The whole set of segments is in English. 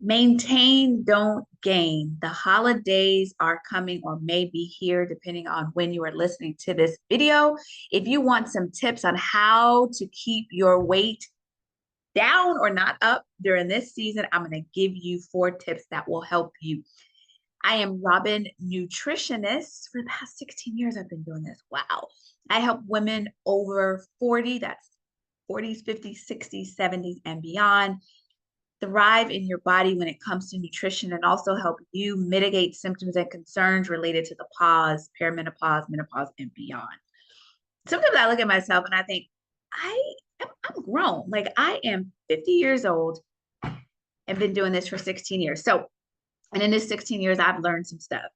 Maintain, don't gain. The holidays are coming or may be here, depending on when you are listening to this video. If you want some tips on how to keep your weight down or not up during this season, I'm going to give you 4 tips that will help you. I am Robin-Nutritionist. For the past 16 years, I've been doing this. Wow. I help women over 40, that's 40s, 50s, 60s, 70s, and beyond, thrive in your body when it comes to nutrition and also help you mitigate symptoms and concerns related to the pause, perimenopause, menopause, and beyond. Sometimes I look at myself and I think, I'm grown. Like I am 50 years old and been doing this for 16 years. So, and in this 16 years, I've learned some stuff.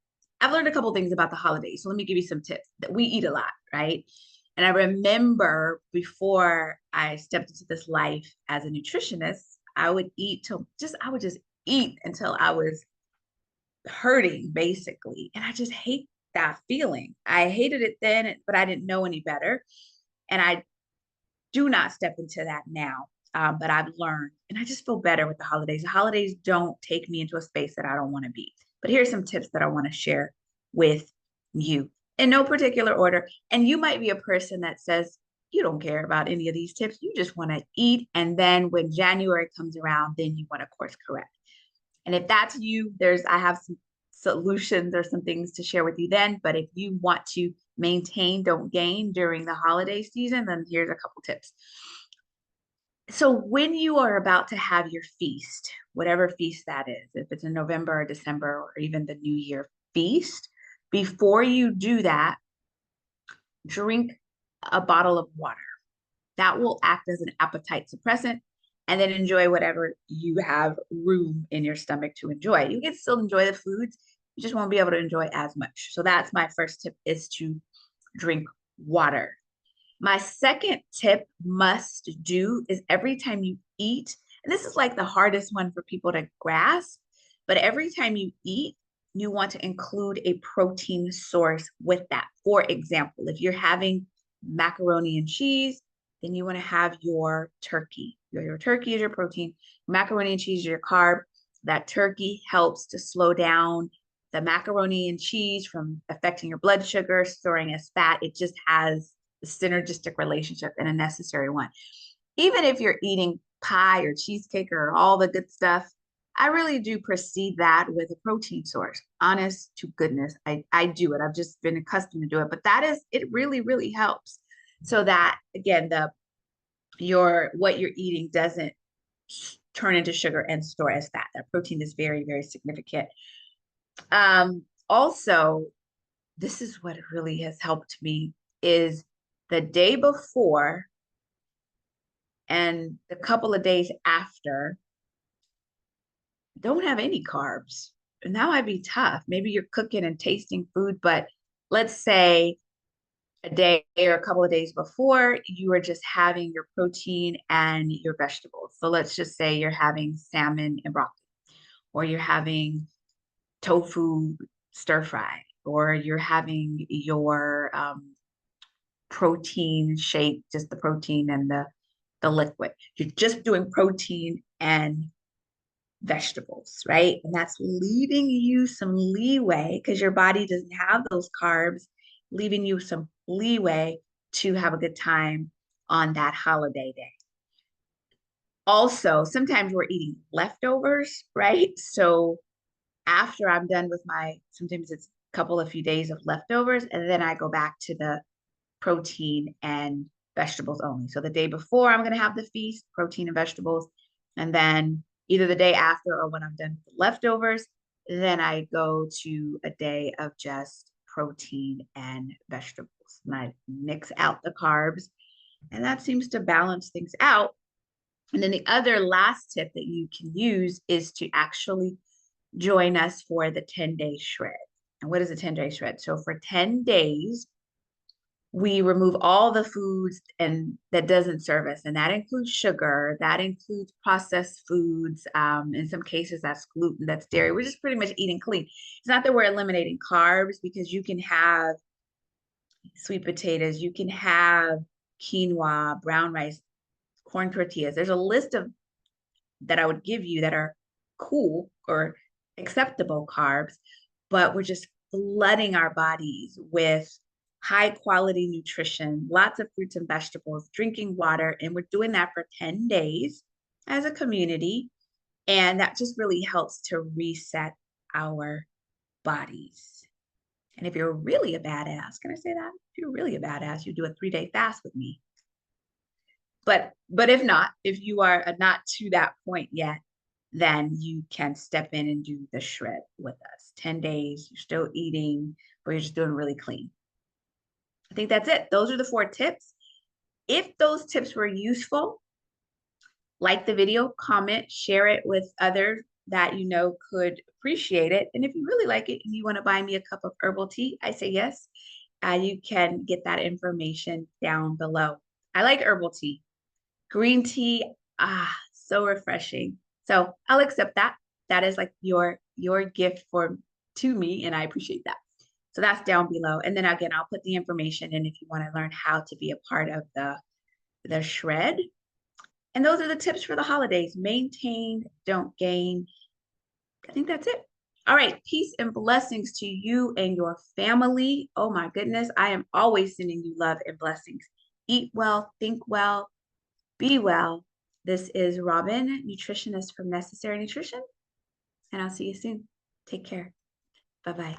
I've learned a couple things about the holidays. So let me give you some tips. That we eat a lot, right? And I remember before I stepped into this life as a nutritionist, I would just eat until I was hurting basically. And I just hate that feeling. I hated it then, but I didn't know any better. And I do not step into that now. But I've learned and I just feel better with the holidays. The holidays don't take me into a space that I don't want to be. But here's some tips that I want to share with you in no particular order. And you might be a person that says, you don't care about any of these tips. You just want to eat. And then when January comes around, then you want to course correct. And if that's you, I have some solutions or some things to share with you then. But if you want to maintain, don't gain during the holiday season, then here's a couple tips. So when you are about to have your feast, whatever feast that is, if it's in November or December or even the New Year feast, before you do that, drink a bottle of water. That will act as an appetite suppressant and then enjoy whatever you have room in your stomach to enjoy. You can still enjoy the foods, you just won't be able to enjoy as much. So that's my first tip, is to drink water. My second tip, must do, is every time you eat, and this is like the hardest one for people to grasp, but every time you eat, you want to include a protein source with that. For example, if you're having macaroni and cheese, then you want to have your turkey. Your turkey is your protein, macaroni and cheese is your carb. That turkey helps to slow down the macaroni and cheese from affecting your blood sugar, storing as fat. It just has a synergistic relationship and a necessary one. Even if you're eating pie or cheesecake or all the good stuff, I really do precede that with a protein source. Honest to goodness, I do it. I've just been accustomed to do it, but it really, really helps. So that again, what you're eating doesn't turn into sugar and store as fat. That protein is very, very significant. Also, this is what really has helped me, is the day before and a couple of days after, don't have any carbs. And that might be tough. Maybe you're cooking and tasting food, but let's say a day or a couple of days before, you are just having your protein and your vegetables. So let's just say you're having salmon and broccoli, or you're having tofu stir fry, or you're having your protein shake, just the protein and the liquid. You're just doing protein and vegetables, right? And that's leaving you some leeway because your body doesn't have those carbs, leaving you some leeway to have a good time on that holiday day. Also, sometimes we're eating leftovers, right? So after I'm done with sometimes it's a couple of few days of leftovers, and then I go back to the protein and vegetables only. So the day before I'm going to have the feast, protein and vegetables, and then either the day after or when I'm done with the leftovers, then I go to a day of just protein and vegetables. And I mix out the carbs, and that seems to balance things out. And then the other last tip that you can use is to actually join us for the 10-day shred. And what is a 10-day shred? So for 10 days, we remove all the foods and that doesn't serve us. And that includes sugar, that includes processed foods. In some cases, that's gluten, that's dairy. We're just pretty much eating clean. It's not that we're eliminating carbs, because you can have sweet potatoes, you can have quinoa, brown rice, corn tortillas. There's a list of that I would give you that are cool or acceptable carbs, but we're just flooding our bodies with high quality nutrition, lots of fruits and vegetables, drinking water. And we're doing that for 10 days as a community. And that just really helps to reset our bodies. And if you're really a badass, can I say that? If you're really a badass, you do a 3-day fast with me. But if not, if you are not to that point yet, then you can step in and do the shred with us. 10 days, you're still eating, but you're just doing really clean. I think that's it. Those are the 4 tips. If those tips were useful, like the video, comment, share it with others that you know could appreciate it. And if you really like it and you want to buy me a cup of herbal tea, I say yes. You can get that information down below. I like herbal tea. Green tea, so refreshing. So I'll accept that. That is like your gift to me, and I appreciate that. So that's down below. And then again, I'll put the information in if you want to learn how to be a part of the shred. And those are the tips for the holidays. Maintain, don't gain. I think that's it. All right. Peace and blessings to you and your family. Oh my goodness. I am always sending you love and blessings. Eat well, think well, be well. This is Robin, nutritionist from Necessary Nutrition, and I'll see you soon. Take care. Bye-bye.